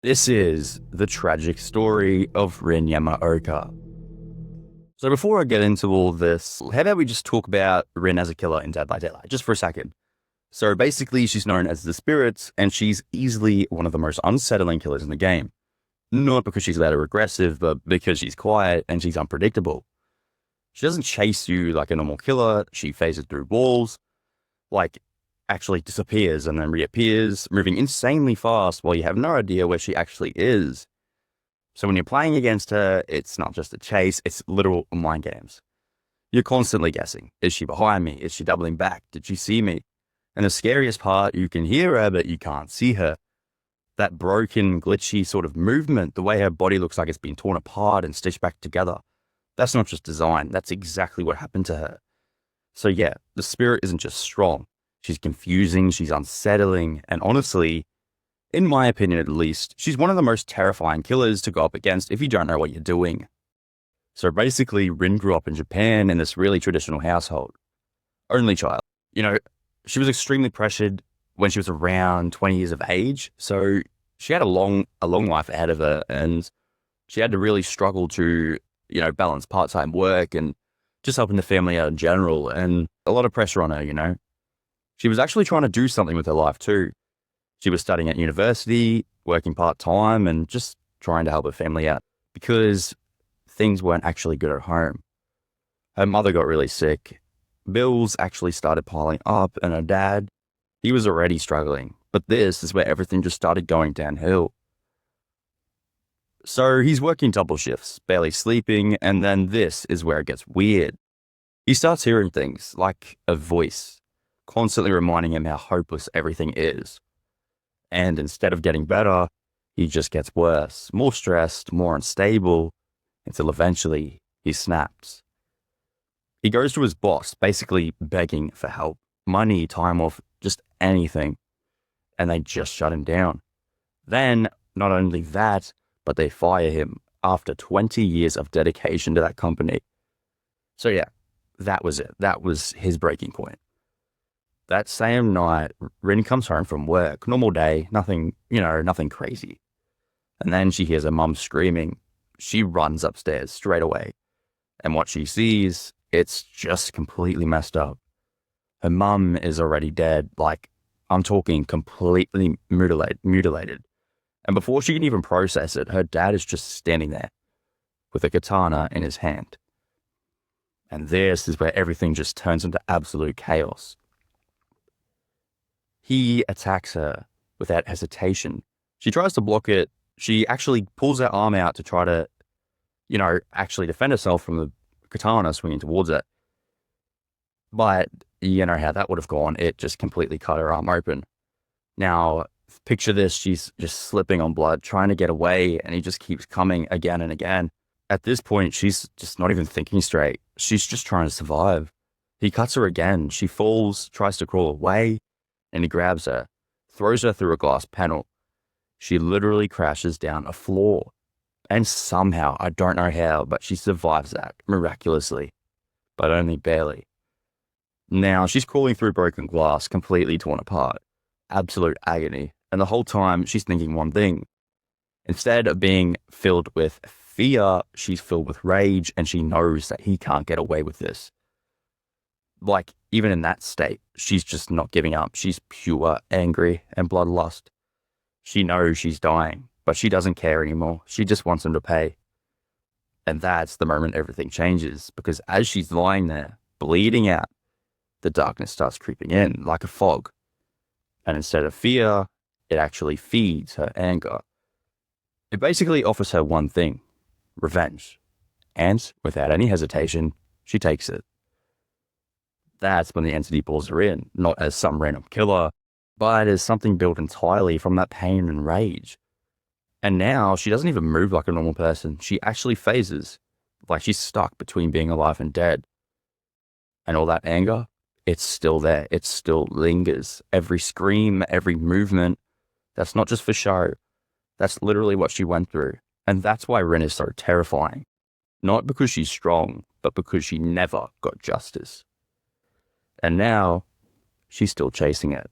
This is the tragic story of Rin Yamaoka. So before I get into all this, how about we just talk about Rin as a killer in Dead by Daylight, just for a second. So basically, she's known as the Spirit, and she's easily one of the most unsettling killers in the game. Not because she's loud or aggressive, but because she's quiet and she's unpredictable. She doesn't chase you like a normal killer. She phases through walls, like actually disappears and then reappears, moving insanely fast while you have no idea where she actually is. So when you're playing against her, it's not just a chase, it's literal mind games. You're constantly guessing. Is she behind me? Is she doubling back? Did she see me? And the scariest part, you can hear her, but you can't see her. That broken, glitchy sort of movement, the way her body looks like it's been torn apart and stitched back together. That's not just design. That's exactly what happened to her. So yeah, the Spirit isn't just strong. She's confusing, she's unsettling, and honestly, in my opinion at least, she's one of the most terrifying killers to go up against if you don't know what you're doing. So basically, Rin grew up in Japan in this really traditional household. Only child. She was extremely pressured when she was around 20 years of age, so she had a long life ahead of her, and she had to really struggle to, balance part-time work and just helping the family out in general, and a lot of pressure on her. She was actually trying to do something with her life too. She was studying at university, working part-time, and just trying to help her family out because things weren't actually good at home. Her mother got really sick. Bills actually started piling up, and her dad, he was already struggling. But this is where everything just started going downhill. So he's working double shifts, barely sleeping, and then this is where it gets weird. He starts hearing things like a voice, constantly reminding him how hopeless everything is. And instead of getting better, he just gets worse, more stressed, more unstable, until eventually he snaps. He goes to his boss, basically begging for help, money, time off, just anything. And they just shut him down. Then, not only that, but they fire him after 20 years of dedication to that company. So yeah, that was it. That was his breaking point. That same night, Rin comes home from work, normal day, nothing crazy. And then she hears her mum screaming. She runs upstairs straight away. And what she sees, it's just completely messed up. Her mum is already dead, like, I'm talking completely mutilated. And before she can even process it, her dad is just standing there with a katana in his hand. And this is where everything just turns into absolute chaos. He attacks her without hesitation. She tries to block it. She actually pulls her arm out to try to, actually defend herself from the katana swinging towards it. But you know how that would have gone. It just completely cut her arm open. Now, picture this. She's just slipping on blood, trying to get away, and he just keeps coming again and again. At this point, she's just not even thinking straight. She's just trying to survive. He cuts her again. She falls, tries to crawl away, and he grabs her, throws her through a glass panel. She literally crashes down a floor. And somehow, I don't know how, but she survives that miraculously, but only barely. Now, she's crawling through broken glass, completely torn apart. Absolute agony. And the whole time, she's thinking one thing. Instead of being filled with fear, she's filled with rage, and she knows that he can't get away with this. Like, even in that state, she's just not giving up. She's pure angry and bloodlust. She knows she's dying, but she doesn't care anymore. She just wants him to pay. And that's the moment everything changes, because as she's lying there, bleeding out, the darkness starts creeping in like a fog. And instead of fear, it actually feeds her anger. It basically offers her one thing: revenge. And without any hesitation, she takes it. That's when the entity pulls her in, not as some random killer, but as something built entirely from that pain and rage. And now she doesn't even move like a normal person. She actually phases, like she's stuck between being alive and dead. And all that anger, it's still there. It still lingers. Every scream, every movement, that's not just for show. That's literally what she went through. And that's why Rin is so terrifying. Not because she's strong, but because she never got justice. And now, she's still chasing it.